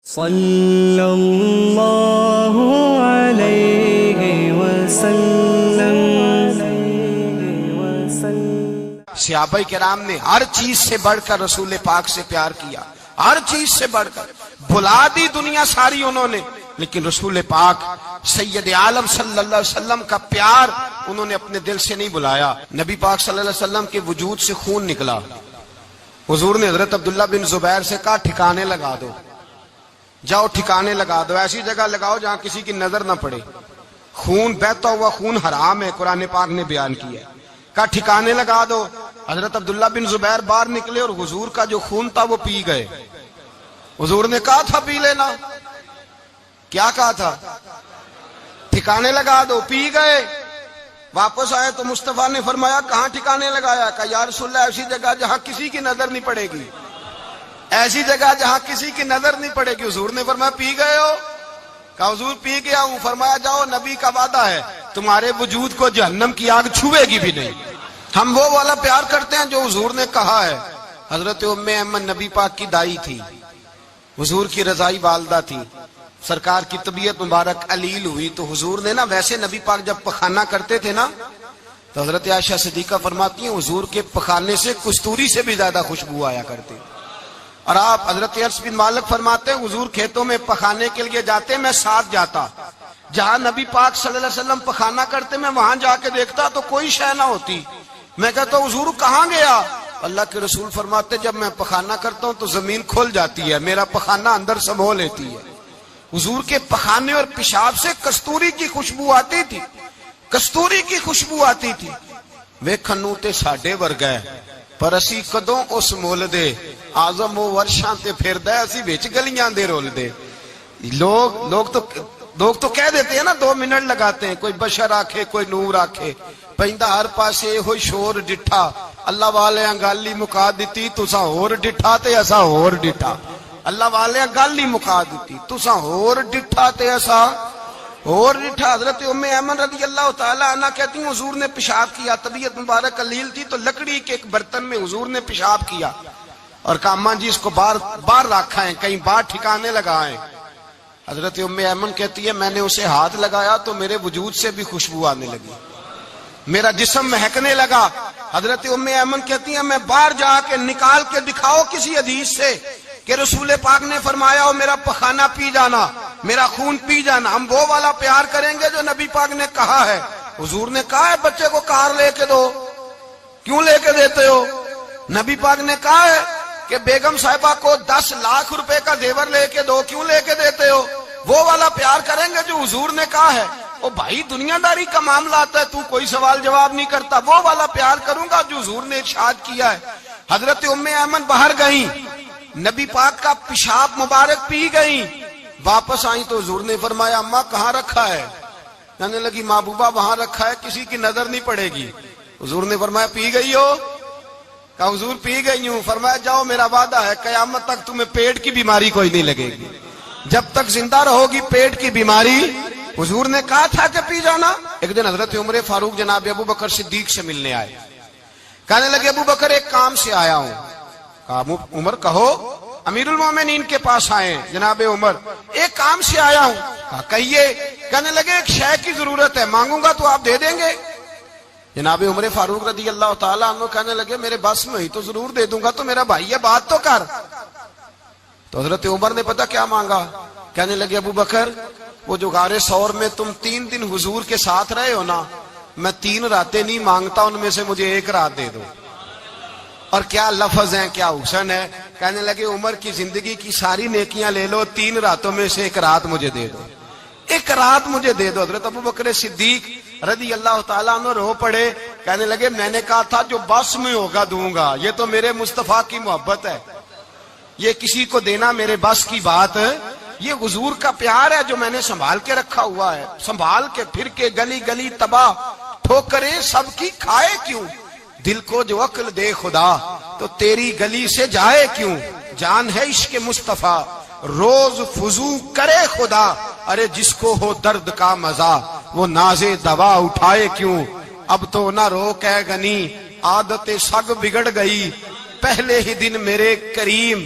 صلی اللہ علیہ وسلم۔ صحابہ کرام نے ہر چیز سے بڑھ کر رسول پاک سے پیار کیا، ہر چیز سے بڑھ کر بھلا دی دنیا ساری انہوں نے، لیکن رسول پاک سید عالم صلی اللہ علیہ وسلم کا پیار انہوں نے اپنے دل سے نہیں بلایا۔ نبی پاک صلی اللہ علیہ وسلم کے وجود سے خون نکلا، حضور نے حضرت عبداللہ بن زبیر سے کہا ٹھکانے لگا دو، جاؤ ٹھکانے لگا دو، ایسی جگہ لگاؤ جہاں کسی کی نظر نہ پڑے، خون بہتا ہوا خون حرام ہے، قرآن پاک نے بیان کیا ہے، کہا ٹھکانے لگا دو۔ حضرت عبداللہ بن زبیر باہر نکلے اور حضور کا جو خون تھا وہ پی گئے۔ حضور نے کہا تھا پی لینا، کیا کہا تھا؟ ٹھکانے لگا دو، پی گئے۔ واپس آئے تو مصطفیٰ نے فرمایا کہاں ٹھکانے لگایا؟ کہا یا رسول اللہ ایسی جگہ جہاں کسی کی نظر نہیں پڑے گی، ایسی جگہ جہاں کسی کی نظر نہیں پڑے گی۔ حضور نے فرمایا پی گئے ہو؟ کہا حضور پی گیا ہوں۔ فرمایا جاؤ نبی کا وعدہ ہے تمہارے وجود کو جہنم کی آگ چھوئے گی بھی نہیں۔ ہم وہ والا پیار کرتے ہیں جو حضور نے کہا ہے۔ حضرت ام ایمن نبی پاک کی دائی تھی، حضور کی رضائی والدہ تھی، سرکار کی طبیعت مبارک علیل ہوئی تو حضور نے نا، ویسے نبی پاک جب پخانہ کرتے تھے نا تو حضرت عائشہ صدیقہ فرماتی ہیں حضور کے پخانے سے کستوری سے بھی زیادہ خوشبو آیا کرتے۔ اور آپ حضرت انس بن مالک فرماتے ہیں حضور کھیتوں میں پخانے کے لیے جاتے، میں ساتھ جاتا، جہاں نبی پاک صلی اللہ علیہ وسلم پخانا کرتے میں وہاں جا کے دیکھتا تو کوئی شے نہ ہوتی۔ میں کہتا حضور کہاں گیا؟ اللہ کے رسول فرماتے جب میں پخانا کرتا ہوں تو زمین کھل جاتی ہے، میرا پخانا اندر سمو لیتی ہے۔ حضور کے پخانے اور پیشاب سے کستوری کی خوشبو آتی تھی، کستوری کی خوشبو آتی تھی۔ ویکھنوں تے ساڈے ورگا ہے پر اسی کدوں اس مول دے، آزم وہ ورشاں تے پھردا ہے اسی وچ گلیاں دے رول دے۔ لوگ تو کہہ دیتے ہیں نا 2 منٹ لگاتے ہیں، کوئی بشر آکھے کوئی نور آکھے، پیندا ہر پاسے ہوئی شور ڈٹھا، اللہ والے گل ہی مکا دیتی، تساں ہور ڈٹھا تے اساں ہور ڈٹھا۔ اللہ والے گل ہی مکا دیتی، تساں ہور ڈٹھا تے اساں اور ڈٹھا۔ حضرت ام ایمن رضی اللہ تعالی عنہ کہتی ہیں حضور نے پیشاب کیا، طبیعت مبارک علیل تھی تو لکڑی کے ایک برتن میں حضور نے پیشاب کیا اور کہا اماں جی اس کو باہر رکھا ہے، کہیں باہر ٹھکانے لگائیں۔ حضرت ام ایمن کہتی ہے میں نے اسے ہاتھ لگایا تو میرے وجود سے بھی خوشبو آنے لگی، میرا جسم مہکنے لگا۔ حضرت ام ایمن کہتی ہیں میں باہر جا کے نکال کے دکھاؤ کسی حدیث سے کہ رسول پاک نے فرمایا ہو میرا پخانہ پی جانا، میرا خون پی جانا۔ ہم وہ والا پیار کریں گے جو نبی پاک نے کہا ہے۔ حضور نے کہا ہے بچے کو کار لے کے دو، کیوں لے کے دیتے ہو؟ نبی پاک نے کہا ہے کہ بیگم صاحبہ کو 10 لاکھ روپے کا زیور لے کے دو، کیوں لے کے دیتے ہو؟ وہ والا پیار کریں گے جو حضور نے کہا ہے۔ او بھائی دنیا داری کا معاملہ آتا ہے، تو کوئی سوال جواب نہیں کرتا، وہ والا پیار کروں گا جو حضور نے ارشاد کیا ہے۔ حضرت ام ایمن باہر گئیں، نبی پاک کا پیشاب مبارک پی گئیں، واپس آئیں تو حضور نے فرمایا اماں کہاں رکھا ہے؟ کہنے لگی محبوبہ وہاں رکھا ہے کسی کی نظر نہیں پڑے گی۔ حضور نے فرمایا پی گئی ہو؟ کہا حضور پی گئی ہوں۔ فرمایا جاؤ میرا وعدہ ہے قیامت تک تمہیں پیٹ کی بیماری کوئی نہیں لگے گی، جب تک زندہ رہو گی پیٹ کی بیماری۔ حضور نے کہا تھا کہ پی جانا۔ ایک دن حضرت عمر فاروق جناب ابو بکر صدیق سے ملنے آئے، کہنے لگے ابو بکر ایک کام سے آیا ہوں۔ کہا عمر کہو۔ امیر المومنین کے پاس آئے ہیں جناب عمر، ایک کام سے آیا ہوں۔ کہا کہیے۔ کہنے لگے ایک شے کی ضرورت ہے، مانگوں گا تو آپ دے دیں گے؟ جناب عمر فاروق رضی اللہ تعالیٰ عنہ کہنے لگے میرے بس میں ہی تو ضرور دے دوں گا، تو میرا بھائی ہے بات تو کر۔ تو حضرت عمر نے پتہ کیا مانگا؟ کہنے لگے ابو بکر وہ جو غار ثور میں تم 3 دن حضور کے ساتھ رہے ہو نا، میں 3 راتیں نہیں مانگتا، ان میں سے مجھے 1 رات دے دو۔ اور کیا لفظ ہیں، کیا حسن ہے۔ کہنے لگے عمر کی زندگی کی ساری نیکیاں لے لو، 3 راتوں میں سے 1 رات مجھے دے دو، 1 رات مجھے دے دو۔ حضرت ابو بکر صدیق رضی اللہ تعالیٰ عنہ رو پڑے، کہنے لگے میں نے کہا تھا جو بس میں ہوگا دوں گا، یہ تو میرے مصطفیٰ کی محبت ہے، یہ کسی کو دینا میرے بس کی بات، یہ حضور کا پیار ہے جو میں نے سنبھال کے رکھا ہوا ہے، سنبھال کے پھر کے گلی گلی تباہ ٹھوکریں سب کی کھائے کیوں، دل کو جو عقل دے خدا تو تیری گلی سے جائے کیوں، جان ہے عشق مصطفیٰ روز فضو کرے خدا، ارے جس کو ہو درد کا مزہ وہ ناز دوا اٹھائے کیوں، اب تو نہ روک ہے غنی عادت سگ بگڑ گئی، پہلے ہی دن میرے کریم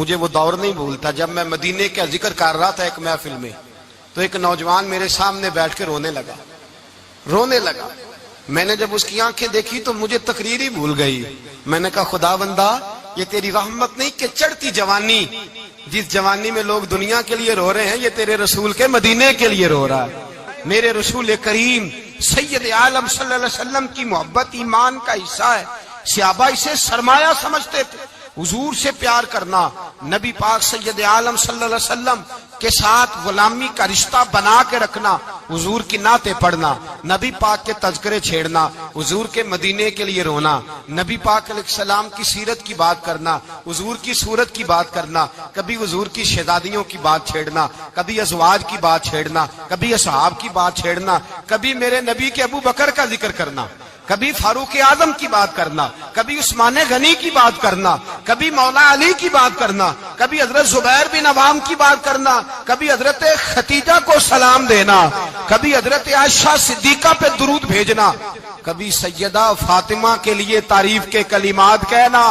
مجھے وہ دور نہیں بھولتا جب میں مدینے کا ذکر کر رہا تھا ایک محفل میں، تو ایک نوجوان میرے سامنے بیٹھ کے رونے لگا. میں نے جب اس کی آنکھیں دیکھی تو مجھے تقریر ہی بھول گئی. میں نے کہا خدا بندہ یہ تیری رحمت نہیں کہ چڑھتی جوانی، جس جوانی میں لوگ دنیا کے لیے رو رہے ہیں، یہ تیرے رسول کے مدینے کے لیے رو رہا ہے. میرے رسول کریم سید عالم صلی اللہ علیہ وسلم کی محبت ایمان کا حصہ ہے. صحابہ اسے سرمایہ سمجھتے تھے. حضور سے پیار کرنا، نبی پاک سید عالم صلی اللہ علیہ وسلم کے ساتھ غلامی کا رشتہ بنا کے رکھنا، حضور کی نعتیں پڑھنا، نبی پاک کے تذکرے چھیڑنا، حضور کے مدینے کے لیے رونا، نبی پاک علیہ السلام کی سیرت کی بات کرنا، حضور کی صورت کی بات کرنا، کبھی حضور کی شہزادیوں کی بات چھیڑنا، کبھی ازواج کی بات چھیڑنا، کبھی اصحاب کی بات چھیڑنا، کبھی میرے نبی کے ابو بکر کا ذکر کرنا، کبھی فاروق اعظم کی بات کرنا، کبھی عثمان غنی کی بات کرنا، کبھی مولا علی کی بات کرنا، کبھی حضرت زبیر بن عوام کی بات کرنا، کبھی حضرت خدیجہ کو سلام دینا، کبھی حضرت عائشہ صدیقہ پہ درود بھیجنا، کبھی سیدہ فاطمہ کے لیے تعریف کے کلمات کہنا.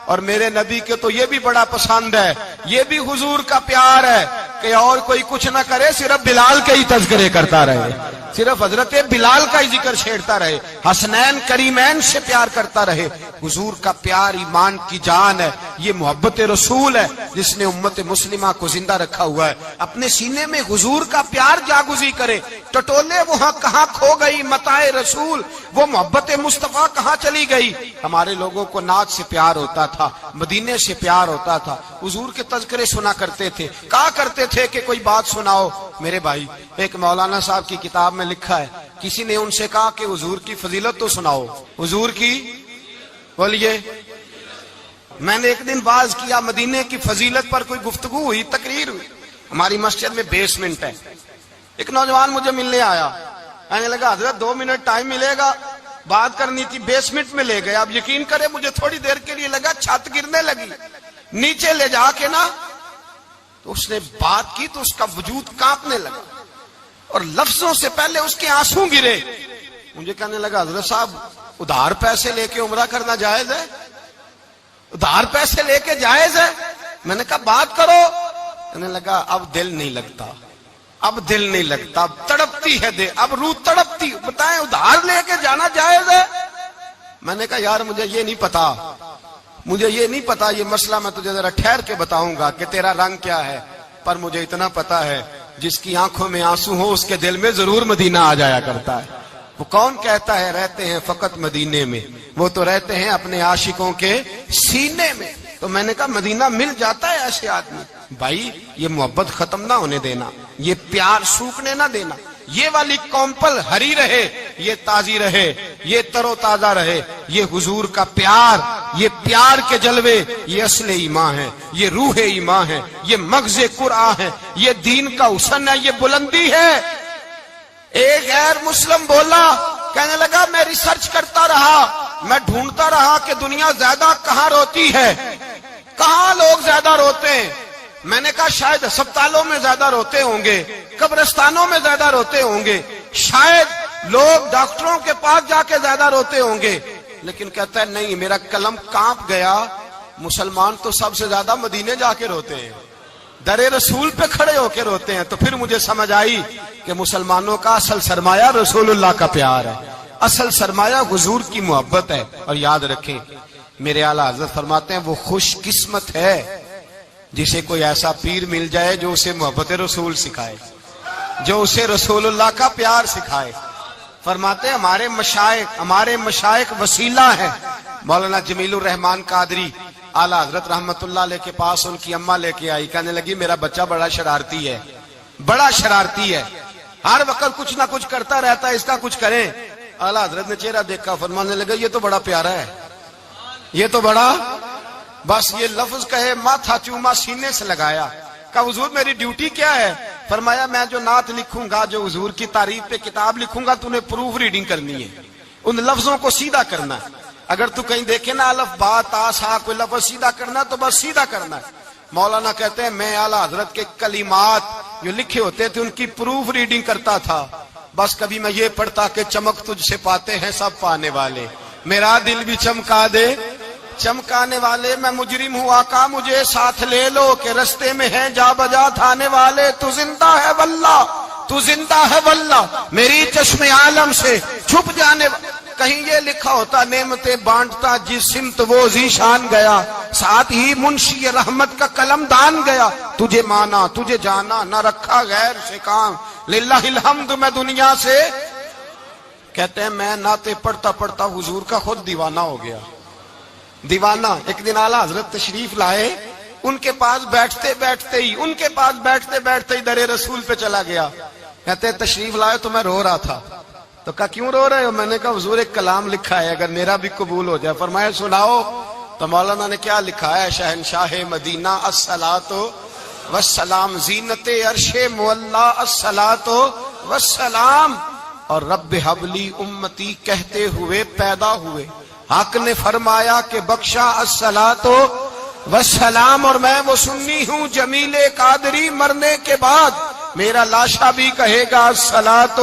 اور میرے نبی کے تو یہ بھی بڑا پسند ہے، یہ بھی حضور کا پیار ہے کہ اور کوئی کچھ نہ کرے، صرف بلال کے ہی تذکرے کرتا رہے، صرف حضرت بلال کا ہی ذکر چھیڑتا رہے، حسنین کریمین سے پیار کرتا رہے. حضور کا پیار ایمان کی جان ہے. یہ محبت رسول ہے جس نے امت مسلمہ کو زندہ رکھا ہوا ہے. اپنے سینے میں حضور کا پیار جاگزی کرے. ٹٹولے وہاں کہاں کھو گئی متاع رسول، وہ محبت مصطفیٰ کہاں چلی گئی. ہمارے لوگوں کو نعت سے پیار ہوتا تھا، مدینے سے پیار ہوتا تھا، حضور کے تذکرے سنا کرتے تھے. کہا کرتے تھے کہ کوئی بات سناؤ. میرے بھائی، ایک مولانا صاحب کی کتاب میں لکھا ہے، کسی نے ان سے کہا کہ حضور کی فضیلت تو سناؤ. حضور کی بولیے. میں نے ایک دن باز کیا، مدینے کی فضیلت پر کوئی گفتگو ہوئی، تقریر ہوئی. ہماری مسجد میں بیسمنٹ ہے. ایک نوجوان مجھے ملنے آیا، کہنے لگا حضرت 2 منٹ ٹائم ملے گا، بات کرنی تھی. بیسمنٹ میں لے گئے. اب یقین کرے مجھے تھوڑی دیر کے لیے لگا چھت گرنے لگی. نیچے لے جا کے نا تو اس نے بات کی تو اس کا وجود کانپنے لگا اور لفظوں سے پہلے اس کے آنسو گرے. مجھے کہنے لگا حضرت صاحب ادھار پیسے لے کے عمرہ کرنا جائز ہے؟ ادھار پیسے لے کے جائز ہے؟ میں نے کہا بات کرو. کہنے لگا اب دل نہیں لگتا، اب دل نہیں لگتا، اب تڑپتی ہے دل، اب روح تڑپتی. بتائیں ادھار لے کے جانا جائز ہے؟ میں نے کہا یار مجھے یہ نہیں پتا، یہ مسئلہ میں تجھے ذرا ٹھہر کے بتاؤں گا کہ تیرا رنگ کیا ہے. پر مجھے اتنا پتا ہے جس کی آنکھوں میں آنسو ہو اس کے دل میں ضرور مدینہ آ جایا کرتا ہے. وہ کون کہتا ہے رہتے ہیں فقط مدینے میں؟ وہ تو رہتے ہیں اپنے عاشقوں کے سینے میں. تو میں نے کہا مدینہ مل جاتا ہے ایسے آدمی. بھائی یہ محبت ختم نہ ہونے دینا، یہ پیار سوکھنے نہ دینا. یہ والی کومپل ہری رہے، یہ تازی رہے، یہ تر و تازہ رہے. یہ حضور کا پیار، یہ پیار کے جلوے، یہ اصل ایمان ہے، یہ روح ایمان ہے، یہ مغز قرآن ہے، یہ دین کا حسن ہے، یہ بلندی ہے. ایک غیر مسلم بولا، کہنے لگا میں ریسرچ کرتا رہا، میں ڈھونڈتا رہا کہ دنیا زیادہ کہاں روتی ہے، کہاں لوگ زیادہ روتے ہیں. میں نے کہا شاید ہسپتالوں میں زیادہ روتے ہوں گے، قبرستانوں میں زیادہ روتے ہوں گے، شاید لوگ ڈاکٹروں کے پاس جا کے زیادہ روتے ہوں گے. لیکن کہتا ہے نہیں، میرا قلم کانپ گیا. مسلمان تو سب سے زیادہ مدینے جا کے روتے ہیں، در رسول پہ کھڑے ہو کے روتے ہیں. تو پھر مجھے سمجھ آئی کہ مسلمانوں کا اصل سرمایہ رسول اللہ کا پیار ہے، اصل سرمایہ حضور کی محبت ہے. اور یاد رکھیں میرے اعلیٰ حضرت فرماتے ہیں وہ خوش قسمت ہے جسے کوئی ایسا پیر مل جائے جو اسے محبت رسول سکھائے، جو اسے رسول اللہ کا پیار سکھائے. فرماتے ہیں ہمارے مشائخ وسیلہ ہیں. مولانا جمیل الرحمان قادری اعلیٰ حضرت رحمت اللہ علیہ کے پاس ان کی اماں لے کے آئی. کہنے لگی میرا بچہ بڑا شرارتی ہے، ہر وقت کچھ نہ کچھ کرتا رہتا ہے، اس کا کچھ کریں. اعلیٰ حضرت نے چہرہ دیکھا، فرمانے لگا یہ تو بڑا پیارا ہے، یہ تو بڑا، بس یہ لفظ کہے ماتھا چوما سینے سے لگایا. کہا حضور میری ڈیوٹی کیا ہے؟ فرمایا میں جو نعت لکھوں گا، جو حضور کی تعریف پہ کتاب لکھوں گا، تو نے پروف ریڈنگ کرنی ہے، ان لفظوں کو سیدھا کرنا ہے. اگر تو کہیں دیکھے نا الف با تا سا کوئی لفظ سیدھا کرنا تو بس سیدھا کرنا ہے. مولانا کہتے ہیں میں اعلیٰ حضرت کے کلمات جو لکھے ہوتے تھے ان کی پروف ریڈنگ کرتا تھا. بس کبھی میں یہ پڑھتا کہ چمک تجھ سے پاتے ہیں سب پانے والے، میرا دل بھی چمکا دے چمکانے والے میں مجرم ہوں آقا مجھے ساتھ لے لو کہ رستے میں ہے جا بجا تھانے والے تو زندہ ہے واللہ تو زندہ ہے واللہ میری چشم عالم سے چھپ جانے کہیں یہ لکھا ہوتا نعمتیں بانٹتا جس سمت وہ ذیشان گیا ساتھ ہی منشی رحمت کا قلم دان گیا تجھے مانا تجھے جانا نہ رکھا غیر سے کام للہ الحمد میں دنیا سے کہتے ہیں میں نعتیں پڑھتا پڑھتا حضور کا خود دیوانہ ہو گیا دیوانہ ایک دن اعلیٰ حضرت تشریف لائے ان کے پاس بیٹھتے بیٹھتے ہی در رسول پہ چلا گیا کہتے ہیں تشریف لائے تو میں رو رہا تھا تو کہا کیوں رو رہے ہو میں نے کہا حضور ایک کلام لکھا ہے اگر میرا بھی قبول ہو جائے فرمایا سناؤ تو مولانا نے کیا لکھا ہے شہنشاہ مدینہ الصلاۃ والسلام زینت عرش مولا الصلاۃ والسلام اور رب حبلی امتی کہتے ہوئے پیدا ہوئے حق نے فرمایا کہ بخشا الصلاۃ والسلام اور میں وہ سنی ہوں جمیل قادری مرنے کے بعد میرا لاشا بھی کہے گا الصلاۃ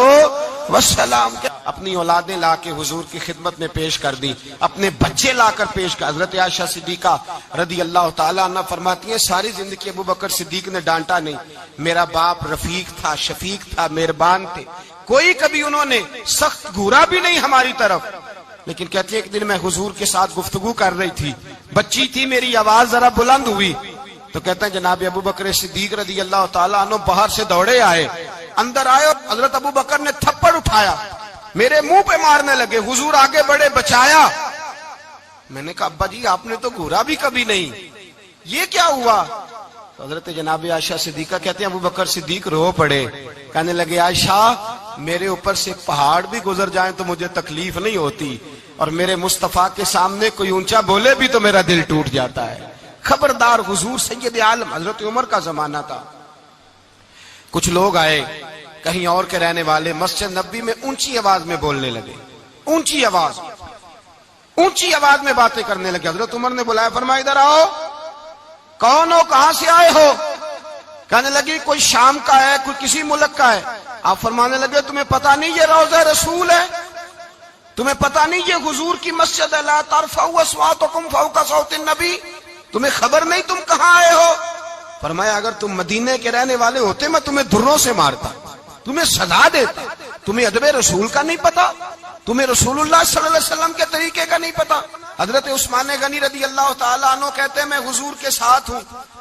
والسلام اپنی اولادیں لا کے حضور کی خدمت میں پیش کر دی اپنے بچے لا کر پیش کر حضرت عائشہ صدیقہ رضی اللہ تعالیٰ عنہ فرماتی ہیں ساری زندگی ابو بکر صدیق نے ڈانٹا نہیں میرا باپ رفیق تھا شفیق تھا مہربان تھے کوئی کبھی انہوں نے سخت گھورا بھی نہیں ہماری طرف لیکن کہتی ہے ایک دن میں حضور کے ساتھ گفتگو کر رہی تھی بچی تھی میری آواز ذرا بلند ہوئی تو کہتے ہیں جناب ابو بکر صدیق رضی اللہ تعالیٰ عنہ باہر سے دوڑے آئے اندر آئے اور حضرت ابو بکر نے تھپڑ اٹھایا میرے منہ پہ مارنے لگے حضور آگے بڑھے بچایا میں نے کہا ابا جی آپ نے تو گھورا بھی کبھی نہیں یہ کیا ہوا تو حضرت جناب عائشہ صدیقہ کہتے ہیں ابو بکر صدیق رو پڑے کہنے لگے عائشہ میرے اوپر سے پہاڑ بھی گزر جائیں تو مجھے تکلیف نہیں ہوتی اور میرے مصطفیٰ کے سامنے کوئی اونچا بولے بھی تو میرا دل ٹوٹ جاتا ہے خبردار حضور سید عالم حضرت عمر کا زمانہ تھا کچھ لوگ آئے کہیں اور کے رہنے والے مسجد نبوی میں اونچی آواز میں بولنے لگے اونچی آواز میں باتیں کرنے لگے حضرت عمر نے بلایا فرمایا ادھر آؤ کون ہو کہاں سے آئے ہو کہنے لگی کوئی شام کا ہے کوئی کسی ملک کا ہے آپ فرمانے لگے تمہیں پتا نہیں یہ روضہ رسول ہے تمہیں پتا نہیں یہ حضور کی مسجد ہے لا ترفعوا اصواتکم فوق صوت النبی تمہیں خبر نہیں تم کہاں آئے ہو فرمایا اگر تم مدینے کے رہنے والے ہوتے میں تمہیں دھروں سے مارتا تمہیں سزا دیتا تمہیں ادب رسول کا نہیں پتا تمہیں رسول اللہ صلی اللہ علیہ وسلم کے طریقے کا نہیں پتا حضرت عثمان غنی رضی اللہ تعالیٰ عنہ کہتے ہیں میں حضور کے ساتھ ہوں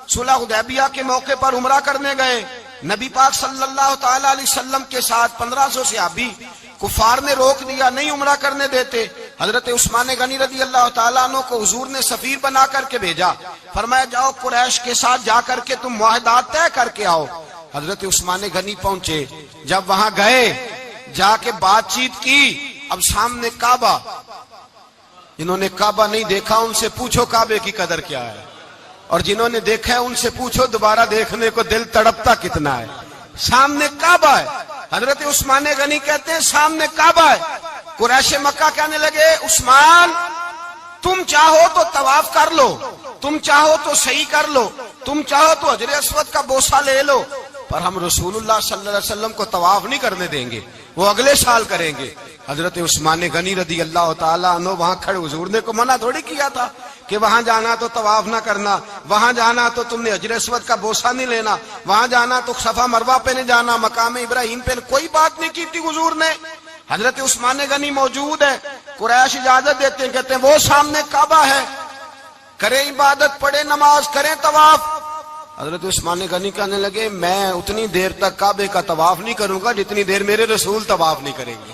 صلح حدیبیہ کے موقع پر عمرہ کرنے گئے نبی پاک صلی اللہ تعالیٰ علیہ وسلم کے ساتھ 1500 صحابی کفار نے روک دیا نہیں عمرہ کرنے دیتے حضرت عثمان غنی رضی اللہ تعالیٰ عنہ کو حضور نے سفیر بنا کر کے بھیجا فرمایا جاؤ قریش کے ساتھ جا کر کے تم معاہدات طے کر کے آؤ حضرت عثمان غنی پہنچے جب وہاں گئے جا کے بات چیت کی اب سامنے کعبہ جنہوں نے کعبہ نہیں دیکھا ان سے پوچھو کعبے کی قدر کیا ہے اور جنہوں نے دیکھا ہے ان سے پوچھو دوبارہ دیکھنے کو دل تڑپتا کتنا ہے سامنے کعبہ ہے حضرت عثمان غنی کہتے ہیں سامنے کعبہ ہے قریش مکہ کہنے لگے عثمان تم چاہو تو طواف کر لو تم چاہو تو صحیح کر لو تم چاہو تو حجر اسود کا بوسہ لے لو پر ہم رسول اللہ صلی اللہ علیہ وسلم کو طواف نہیں کرنے دیں گے وہ اگلے سال کریں گے حضرت عثمان غنی رضی اللہ تعالیٰ عنہ وہاں کھڑے حضور نے کو منع تھوڑی کیا تھا کہ وہاں جانا تو طواف نہ کرنا وہاں جانا تو تم نے حجر اسود کا بوسہ نہیں لینا وہاں جانا تو صفا مروہ پہ نہیں جانا مقام ابراہیم پہ کوئی بات نہیں کی تھی حضور نے حضرت عثمان غنی موجود ہے قریش اجازت دیتے ہیں کہتے ہیں وہ سامنے کعبہ ہے کریں عبادت پڑھیں نماز کریں طواف حضرت عثمان غنی کہنے لگے میں اتنی دیر تک کعبے کا طواف نہیں کروں گا جتنی دیر میرے رسول طواف نہیں کریں گے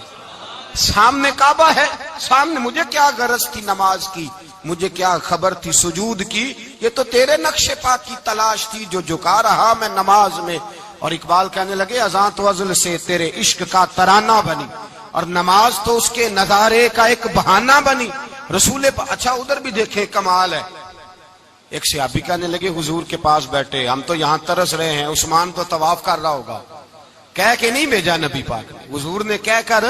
سامنے کعبہ ہے سامنے مجھے کیا غرض تھی نماز کی مجھے کیا خبر تھی سجود کی یہ تو تیرے نقش پا کی تلاش تھی جو جھکا رہا میں نماز میں اور اقبال کہنے لگے اذان تو ازل سے تیرے عشق کا ترانہ بنی اور نماز تو اس کے نظارے کا ایک بہانہ بنی رسول اچھا ادھر بھی دیکھیں کمال ہے ایک صحابی کہنے لگے حضور کے پاس بیٹھے ہم تو یہاں ترس رہے ہیں عثمان تو طواف کر رہا ہوگا کہہ کے نہیں بھیجا نبی پاک نے حضور نے کہہ کر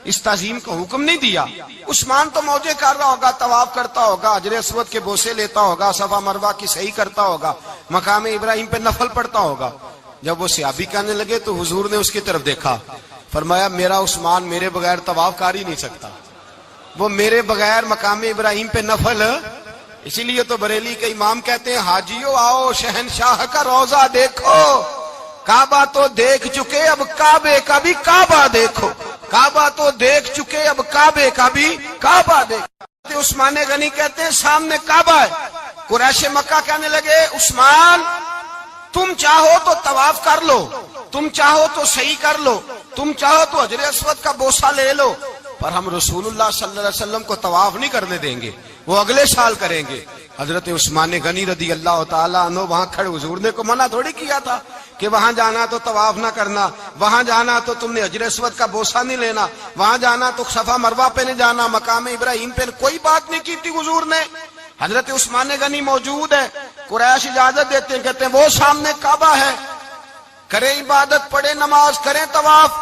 اس تعظیم کا حکم نہیں دیا عثمان تو موجے کر رہا ہوگا طواف کرتا ہوگا حجر اسود کے بوسے لیتا ہوگا صفا مروہ کی صحیح کرتا ہوگا مقام ابراہیم پہ نفل پڑھتا ہوگا جب وہ صحابی کہنے لگے تو حضور نے اس کی طرف دیکھا فرمایا میرا عثمان میرے بغیر طواف کر ہی نہیں سکتا وہ میرے بغیر مقام ابراہیم پہ نفل اسی لیے تو بریلی کے امام کہتے ہیں حاجیو آؤ شہنشاہ کا روزہ دیکھو، کعبہ تو دیکھ چکے اب کعبے کا بھی کعبہ دیکھو، کعبہ تو دیکھ چکے اب کعبے کا بھی کعبہ دیکھو۔ عثمان غنی کہتے ہیں سامنے کعبہ ہے، قریش مکہ کہنے لگے عثمان تم چاہو تو طواف کر لو، تم چاہو تو صحیح کر لو، تم چاہو تو حجر اسود کا بوسہ لے لو، پر ہم رسول اللہ صلی اللہ علیہ وسلم کو طواف نہیں کرنے دیں گے، وہ اگلے سال کریں گے۔ حضرت عثمان غنی رضی اللہ تعالیٰ عنہ وہاں کھڑے، حضور نے کو منع تھوڑی کیا تھا کہ وہاں جانا تو طواف نہ کرنا، وہاں جانا تو تم نے حجر اسود کا بوسہ نہیں لینا، وہاں جانا تو صفا مروہ پہ نہیں جانا، مقام ابراہیم پہ کوئی بات نہیں کی تھی حضور نے۔ حضرت عثمان غنی موجود ہے، قریش اجازت دیتے ہیں، کہتے ہیں وہ سامنے کعبہ ہے، کریں عبادت، پڑھیں نماز، کریں طواف۔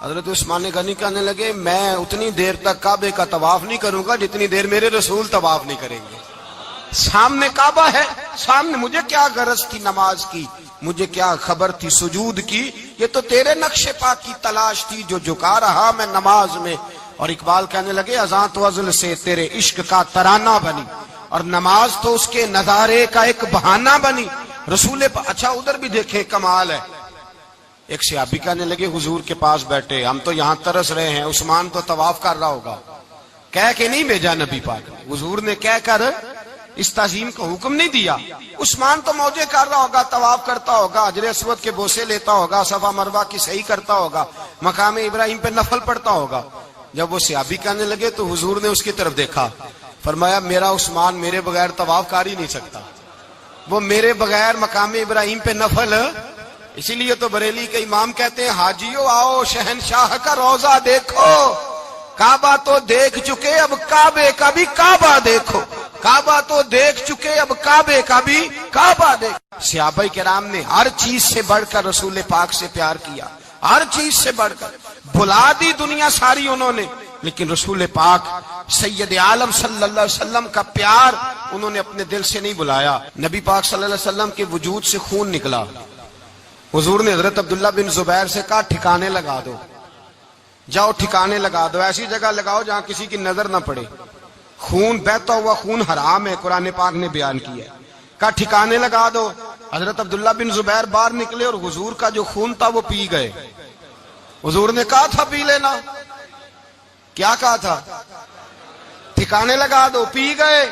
حضرت عثمان غنی کہنے لگے میں اتنی دیر تک کعبے کا طواف نہیں کروں گا جتنی دیر میرے رسول طواف نہیں کریں گے۔ سامنے کعبہ ہے، سامنے، مجھے کیا غرض تھی نماز کی، مجھے کیا خبر تھی سجود کی، یہ تو تیرے نقش پا کی تلاش تھی جو جھکا رہا میں نماز میں۔ اور اقبال کہنے لگے اذان تو ازل سے تیرے عشق کا ترانہ بنی، اور نماز تو اس کے نظارے کا ایک بہانہ بنی۔ رسول اچھا ادھر بھی دیکھیں کمال ہے، ایک صحابی کہنے لگے حضور کے پاس بیٹھے ہم تو یہاں ترس رہے ہیں، عثمان تو طواف کر رہا ہوگا، کہہ کے نہیں بھیجا نبی پاک، حضور نے کہہ کر اس تعظیم کا حکم نہیں دیا، عثمان تو موجے کر رہا ہوگا، طواف کرتا ہوگا، حجر اسود کے بوسے لیتا ہوگا، صفا مروہ کی صحیح کرتا ہوگا، مقام ابراہیم پہ نفل پڑھتا ہوگا۔ جب وہ صحابی کہنے لگے تو حضور نے اس کی طرف دیکھا، فرمایا میرا عثمان میرے بغیر طواف کر ہی نہیں سکتا، وہ میرے بغیر مقام ابراہیم پہ نفل۔ اسی لیے تو بریلی کے امام کہتے ہیں حاجیو آؤ شہنشاہ کا روزہ دیکھو، کعبہ تو دیکھ چکے اب کعبے کا بھی کعبہ دیکھو، کعبہ تو دیکھ چکے اب کعبے کا بھی کعبہ دیکھو۔ صحابہ کرام نے ہر چیز سے بڑھ کر رسول پاک سے پیار کیا، ہر چیز سے بڑھ کر، بھلا دی دنیا ساری انہوں نے، لیکن رسول پاک سید عالم صلی اللہ علیہ وسلم کا پیار انہوں نے اپنے دل سے نہیں بلایا۔ نبی پاک صلی اللہ علیہ وسلم کے وجود سے خون نکلا، حضور نے حضرت عبداللہ بن زبیر سے کہا ٹھکانے لگا دو، جاؤ ٹھکانے لگا دو، ایسی جگہ لگاؤ جہاں کسی کی نظر نہ پڑے، خون بہتا ہوا خون حرام ہے، قرآن پاک نے بیان کیا ہے، کہا ٹھکانے لگا دو۔ حضرت عبداللہ بن زبیر باہر نکلے اور حضور کا جو خون تھا وہ پی گئے۔ حضور نے کہا تھا پی لینا، کیا کہا تھا؟ ٹھکانے لگا دو، پی گئے۔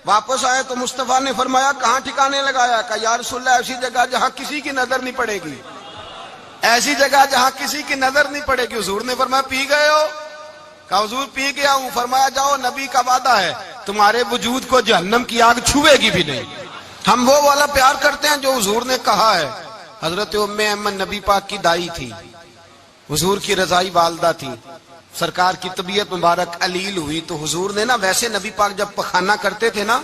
واپس آئے تو مصطفیٰ نے فرمایا کہاں ٹھکانے لگایا؟ کہا یا رسول اللہ ایسی جگہ جہاں کسی کی نظر نہیں پڑے گی، ایسی جگہ جہاں کسی کی نظر نہیں پڑے گی۔ حضور نے فرمایا پی گئے ہو؟ کہا حضور پی گیا ہوں۔ فرمایا جاؤ نبی کا وعدہ ہے تمہارے وجود کو جہنم کی آگ چھوئے گی بھی نہیں۔ ہم وہ والا پیار کرتے ہیں جو حضور نے کہا ہے۔ حضرت ام ایمن نبی پاک کی دائی تھی، حضور کی رضائی والدہ تھی، سرکار کی طبیعت مبارک علیل ہوئی تو حضور نے نا، ویسے نبی پاک جب پخانہ کرتے تھے نا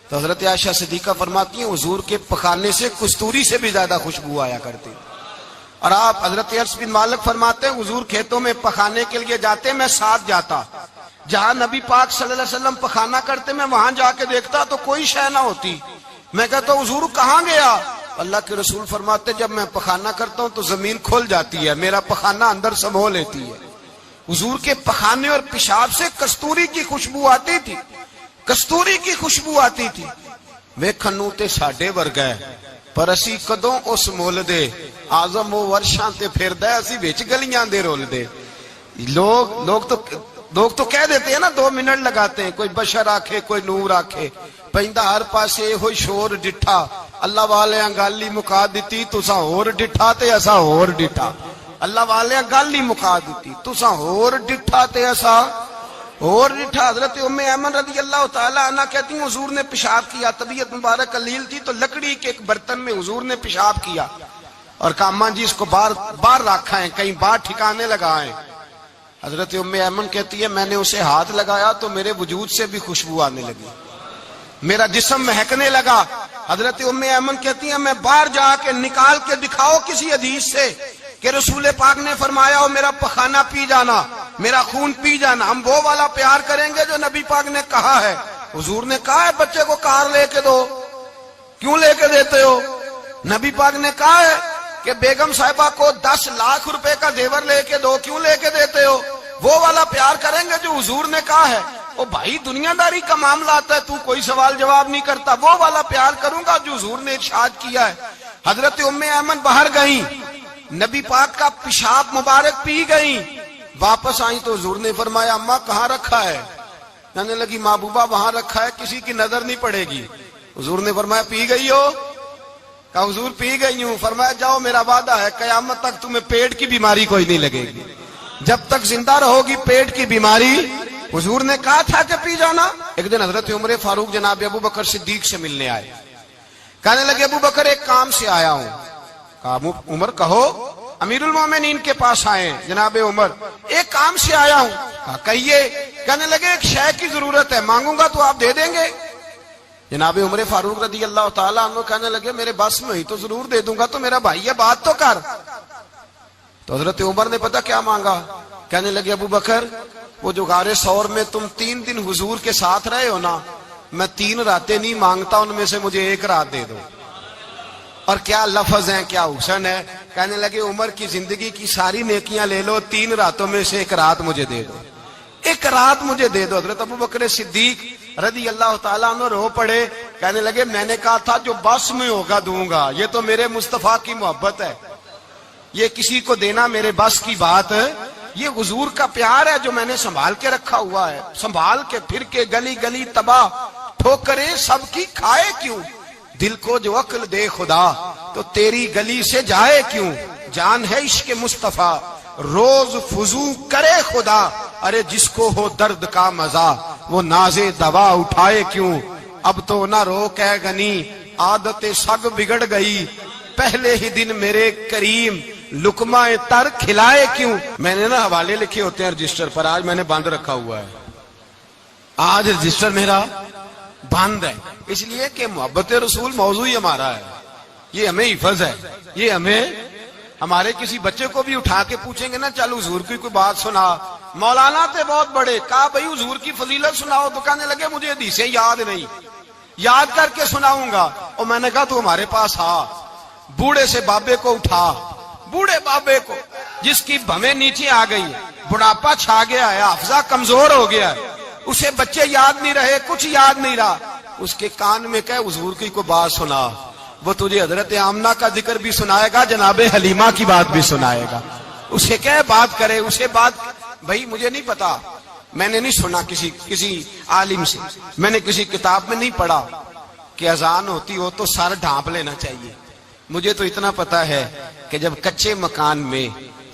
تو حضرت عائشہ صدیقہ فرماتی ہیں حضور کے پخانے سے کستوری سے بھی زیادہ خوشبو آیا کرتی۔ اور آپ حضرت انس بن مالک فرماتے ہیں حضور کھیتوں میں پخانے کے لیے جاتے، میں ساتھ جاتا، جہاں نبی پاک صلی اللہ علیہ وسلم پخانہ کرتے میں وہاں جا کے دیکھتا تو کوئی شے نہ ہوتی، میں کہتا حضور کہاں گیا؟ اللہ کے رسول فرماتے جب میں پخانہ کرتا ہوں تو زمین کھل جاتی ہے، میرا پخانہ اندر سمو لیتی ہے۔ حضور کے پخانے اور پیشاب سے کستوری کی خوشبو آتی تھی، کستوری کی خوشبو آتی تھی۔ ویکھنوں تے ساڈے ورگا ہے پر اسی کدوں اس مول دے، آزم وہ ورشاں تے پھردا ہے اسی وچ گلیاں دے رول دے۔ لوگ تو کہہ دیتے ہیں نا 2 منٹ لگاتے ہیں، کوئی بشر آکھے کوئی نور آکھے، پیندا ہر پاسے ہوئی شور ڈٹھا، اللہ والے گل ہی مکا دتی تساں ہور ڈٹھا تے اساں ہور ڈٹھا، اللہ والے گل ہی مکا دیتی تساں ہور ڈٹھا تے اساں ہور ڈٹھا۔ حضرت ام ایمن رضی اللہ تعالی عنہ کہتی ہیں حضور نے پیشاب کیا، طبیعت مبارک علیل تھی تو لکڑی کے ایک برتن میں حضور نے پیشاب کیا اور کہا اماں جی اس کو باہر رکھا ہے، کہیں باہر ٹھکانے لگائیں۔ حضرت ام ایمن کہتی ہے میں نے اسے ہاتھ لگایا تو میرے وجود سے بھی خوشبو آنے لگی، میرا جسم مہکنے لگا۔ حضرت ام ایمن کہتی ہیں میں باہر جا کے نکال کے دکھاؤ کسی حدیث سے کہ رسول پاک نے فرمایا ہو میرا پخانہ پی جانا، میرا خون پی جانا، ہم وہ والا پیار کریں گے جو نبی پاک نے کہا ہے۔ حضور نے کہا ہے بچے کو کار لے کے دو، کیوں لے کے دیتے ہو؟ نبی پاک نے کہا ہے کہ بیگم صاحبہ کو 10 لاکھ روپے کا زیور لے کے دو، کیوں لے کے دیتے ہو؟ وہ والا پیار کریں گے جو حضور نے کہا ہے۔ او بھائی دنیا داری کا معاملہ آتا ہے، تو کوئی سوال جواب نہیں کرتا، وہ والا پیار کروں گا جو حضور نے ارشاد کیا ہے۔ حضرت ام ایمن باہر گئیں، نبی پاک کا پیشاب مبارک پی گئیں، واپس آئیں تو حضور نے فرمایا اماں کہاں رکھا ہے؟ کہنے لگی محبوبہ وہاں رکھا ہے، کسی کی نظر نہیں پڑے گی۔ حضور نے فرمایا پی گئی ہو؟ کہا حضور پی گئی ہوں۔ فرمایا جاؤ میرا وعدہ ہے قیامت تک تمہیں پیٹ کی بیماری کوئی نہیں لگے گی، جب تک زندہ رہو گی پیٹ کی بیماری۔ حضور نے کہا تھا کہ پی جانا۔ ایک دن حضرت عمر فاروق جناب ابو بکر صدیق سے ملنے آئے، کہنے لگے ابو بکر ایک کام سے آیا ہوں۔ کہا عمر کہو۔ امیر المومنین کے پاس آئے جناب عمر، ایک کام سے آیا ہوں۔ کہا کہیے۔ کہنے لگے ایک شے کی ضرورت ہے، مانگوں گا تو آپ دے دیں گے؟ جناب عمر فاروق رضی اللہ تعالیٰ عنہ کہنے لگے میرے بس میں ہی تو ضرور دے دوں گا، تو میرا بھائی ہے بات تو کر۔ تو حضرت عمر نے پتہ کیا مانگا؟ کہنے لگے ابو بکر وہ جو غار ثور میں تم 3 دن حضور کے ساتھ رہے ہو نا، میں 3 راتیں نہیں مانگتا، ان میں سے مجھے 1 رات دے دو۔ اور کیا لفظ ہیں، کیا حسن ہے۔ کہنے لگے عمر کی زندگی کی ساری نیکیاں لے لو، 3 راتوں میں سے 1 رات مجھے دے دو، 1 رات مجھے دے دو۔ حضرت ابو بکر صدیق رضی اللہ تعالیٰ عنہ رو پڑے، کہنے لگے میں نے کہا تھا جو بس میں ہوگا دوں گا، یہ تو میرے مصطفیٰ کی محبت ہے، یہ کسی کو دینا میرے بس کی بات ہے، یہ حضور کا پیار ہے جو میں نے سنبھال کے رکھا ہوا ہے، سنبھال کے پھر کے گلی گلی تباہ ٹھوکریں سب کی کھائے کیوں، دل کو جو عقل دے خدا تو تیری گلی سے جائے کیوں، جان ہے عشق مصطفیٰ روز فضو کرے خدا، ارے جس کو ہو درد کا مزہ وہ نازے دوا اٹھائے کیوں، اب تو نہ روک ہے غنی عادت سگ بگڑ گئی، پہلے ہی دن میرے کریم لقمہ تر کھلائے کیوں۔ میں نے نا حوالے لکھے ہوتے ہیں رجسٹر پر، آج میں نے بند رکھا ہوا ہے، آج رجسٹر میرا بند ہے، اس لیے کہ محبت رسول موضوع ہی ہمارا ہے، یہ ہمیں حفظ ہے، یہ ہمیں ہمارے کسی بچے کو بھی اٹھا کے پوچھیں گے نا چل حضور کی کوئی بات سنا، مولانا تھے بہت بڑے، کہا بھائی حضور کی فضیلت سناؤ، تو کہنے لگے مجھے حدیثیں یاد نہیں، یاد کر کے سناؤں گا۔ اور میں نے کہا تو ہمارے پاس آ، بوڑھے سے بابے کو اٹھا، بوڑھے بابے کو جس کی بھویں نیچے آ گئی، بڑھاپا چھا گیا ہے، حافظہ کمزور ہو گیا ہے، اسے بچے یاد نہیں رہے، کچھ یاد نہیں رہا، اس کے کان میں کہے حضور کی کوئی بات سنا، وہ تجھے حضرت آمنہ کا ذکر بھی سنائے گا، جناب حلیمہ کی بات بھی سنائے گا، اسے کہے بات کرے، اسے بات۔ بھائی مجھے نہیں پتا، میں نے نہیں سنا کسی عالم سے، میں نے کسی کتاب میں نہیں پڑھا کہ اذان ہوتی ہو تو سر ڈھانپ لینا چاہیے۔ مجھے تو اتنا پتا ہے کہ جب کچے مکان میں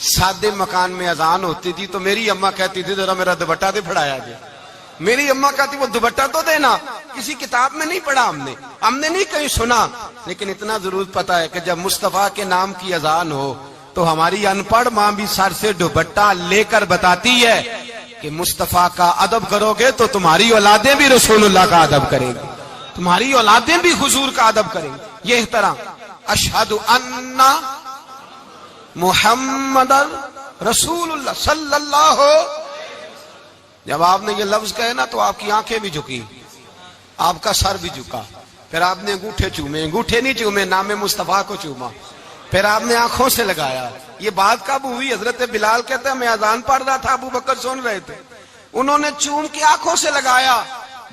سادے مکان میں اذان ہوتی تھی تو میری اماں کہتی تھی ذرا میرا دوپٹہ دے پھڑایا جائے، میری اماں کہتی وہ دوپٹہ تو دینا، کسی کتاب میں نہیں پڑھا ہم نے نہیں کہیں سنا، لیکن اتنا ضرور پتا ہے کہ جب مصطفیٰ کے نام کی اذان ہو تو ہماری ان پڑھ ماں بھی سر سے دوپٹہ لے کر بتاتی ہے کہ مصطفیٰ کا ادب کرو گے تو تمہاری اولادیں بھی رسول اللہ کا ادب کریں گی، تمہاری اولادیں بھی حضور کا ادب کریں گی۔ یہ احترام، اشہد ان محمد رسول اللہ صلی اللہ، جب آپ نے یہ لفظ کہے نا تو آپ کی آنکھیں بھی جھکی، آپ کا سر بھی جھکا، پھر آپ نے انگوٹھے چومے، انگوٹھے نہیں چومے، نام مصطفیٰ کو چوما، پھر آپ نے آنکھوں سے لگایا۔ یہ بات کب ہوئی؟ حضرت بلال کہتے ہیں میں اذان پڑھ رہا تھا، ابو بکر سن رہے تھے، انہوں نے چوم کے آنکھوں سے لگایا۔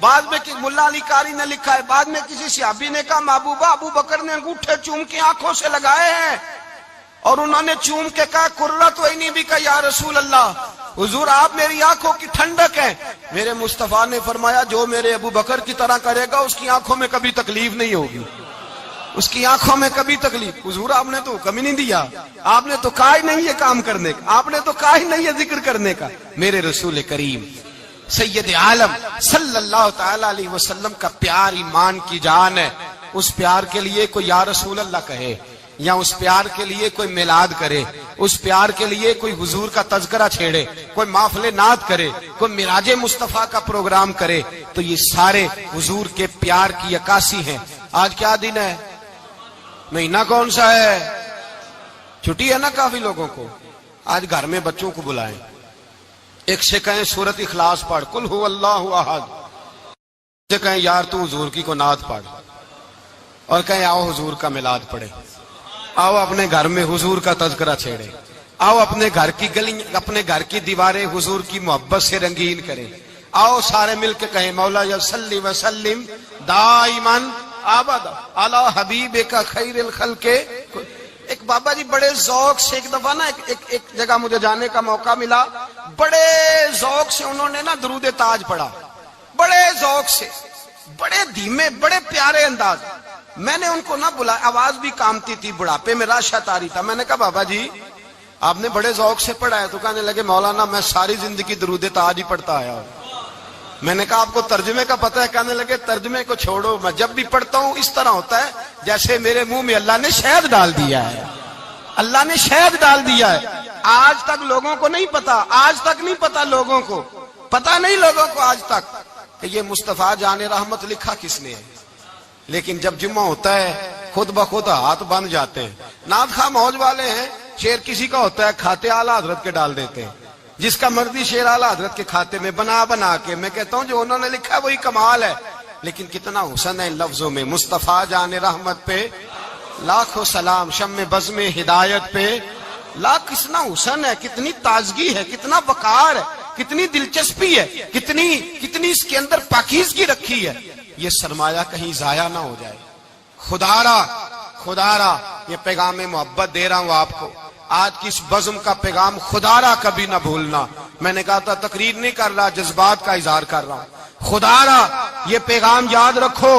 بعد میں ملا علی قاری نے لکھا ہے، بعد میں کسی صحابی نے کہا محبوبہ ابو بکر نے انگوٹھے چوم کے آنکھوں سے لگائے ہیں، اور انہوں نے چوم کے کہا قرۃ عینی بک یا رسول اللہ، حضور آپ میری آنکھوں کی ٹھنڈک ہیں۔ میرے مصطفیٰ نے فرمایا جو میرے ابو بکر کی طرح کرے گا اس کی آنکھوں میں کبھی تکلیف نہیں ہوگی، اس کی آنکھوں میں کبھی تکلیف۔ حضور آپ نے تو حکم ہی نہیں دیا، آپ نے تو کہا ہی نہیں یہ کام کرنے کا، آپ نے تو کہا ہی نہیں یہ ذکر کرنے کا۔ میرے رسول کریم سید عالم صلی اللہ تعالی علیہ وسلم کا پیار ایمان کی جان ہے، اس پیار کے لیے کوئی یا رسول اللہ کہے، یا اس پیار کے لیے کوئی میلاد کرے، اس پیار کے لیے کوئی حضور کا تذکرہ چھیڑے، کوئی محفل نعت کرے، کوئی معراج مصطفیٰ کا پروگرام کرے، تو یہ سارے حضور کے پیار کی عکاسی ہیں۔ آج کیا دن ہے؟ مہینہ کون سا ہے؟ چھٹی ہے نا کافی لوگوں کو، آج گھر میں بچوں کو بلائیں، ایک سے کہیں سورۃ اخلاص پڑھ، قل هو اللہ احد، سے کہیں یار تو حضور کی کو نعت پڑھ، اور کہیں آؤ حضور کا میلاد پڑھے، آؤ اپنے گھر میں حضور کا تذکرہ چھیڑے، آؤ اپنے گھر کی گلی، اپنے گھر کی دیواریں حضور کی محبت سے رنگین کریں، آؤ سارے مل کے کہیں مولا یا صلی وسلم دائمن آباد علی حبیبک خیر الخلق. ایک بابا جی بڑے ذوق سے ایک دفعہ نا ایک جگہ مجھے جانے کا موقع ملا، بڑے ذوق سے انہوں نے نا درود تاج پڑھا، بڑے ذوق سے، بڑے دھیمے، بڑے پیارے انداز. میں نے ان کو نہ بلا، آواز بھی کامتی تھی، بڑھاپے میں راشت آ رہی تھا. میں نے کہا بابا جی آپ نے بڑے ذوق سے پڑھا ہے. تو کہنے لگے مولانا میں ساری زندگی درود تاج ہی پڑھتا آیا ہوں. میں نے کہا آپ کو ترجمے کا پتہ ہے؟ کہنے لگے ترجمے کو چھوڑو، میں جب بھی پڑھتا ہوں اس طرح ہوتا ہے جیسے میرے منہ میں اللہ نے شہد ڈال دیا ہے، اللہ نے شہد ڈال دیا ہے. آج تک لوگوں کو نہیں پتا، آج تک نہیں پتا لوگوں کو، پتا نہیں لوگوں کو آج تک کہ یہ مصطفیٰ جان رحمت لکھا کس نے ہے. لیکن جب جمعہ ہوتا ہے خود بخود ہاتھ بن جاتے ہیں. نعت خواہ موج والے ہیں، شعر کسی کا ہوتا ہے کھاتے اعلیٰ حضرت کے ڈال دیتے ہیں، جس کا مرضی شعر اعلیٰ حضرت کے کھاتے میں بنا کے. میں کہتا ہوں جو انہوں نے لکھا ہے وہی کمال ہے. لیکن کتنا حسن ہے ان لفظوں میں. مصطفیٰ جان رحمت پہ لاکھوں سلام، شم بزم ہدایت پہ لاکھ. کتنا حسن ہے، کتنی تازگی ہے، کتنا وقار ہے، کتنی دلچسپی ہے، کتنی اس کے اندر پاکیزگی رکھی ہے. یہ سرمایہ کہیں ضائع نہ ہو جائے. خدا را یہ پیغام محبت دے رہا ہوں آپ کو. آج کی اس بزم کا پیغام خدا را کبھی نہ بھولنا. میں نے کہا تھا تقریر نہیں کر رہا، جذبات کا اظہار کر رہا ہوں. خدا را یہ پیغام یاد رکھو.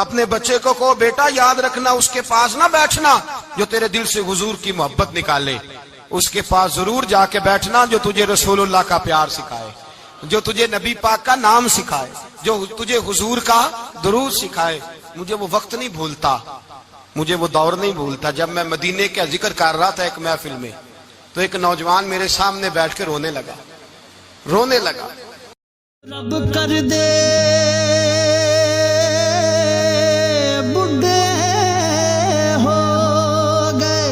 اپنے بچے کو کہو بیٹا یاد رکھنا اس کے پاس نہ بیٹھنا جو تیرے دل سے حضور کی محبت نکالے. اس کے پاس ضرور جا کے بیٹھنا جو تجھے رسول اللہ کا پیار سکھائے، جو تجھے نبی پاک کا نام سکھائے، جو تجھے حضور کا درود سکھائے. مجھے وہ وقت نہیں بھولتا، مجھے وہ دور نہیں بھولتا جب میں مدینے کا ذکر کر رہا تھا ایک محفل میں، تو ایک نوجوان میرے سامنے بیٹھ کے رونے لگا. رب کر دے بڈھے ہو گئے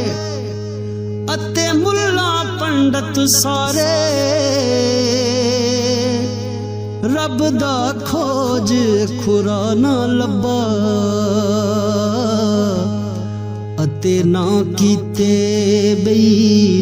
اتے ملا پنڈت سارے، رب دا کھوج کھرا نہ لبا اتے نہ کیتے بئی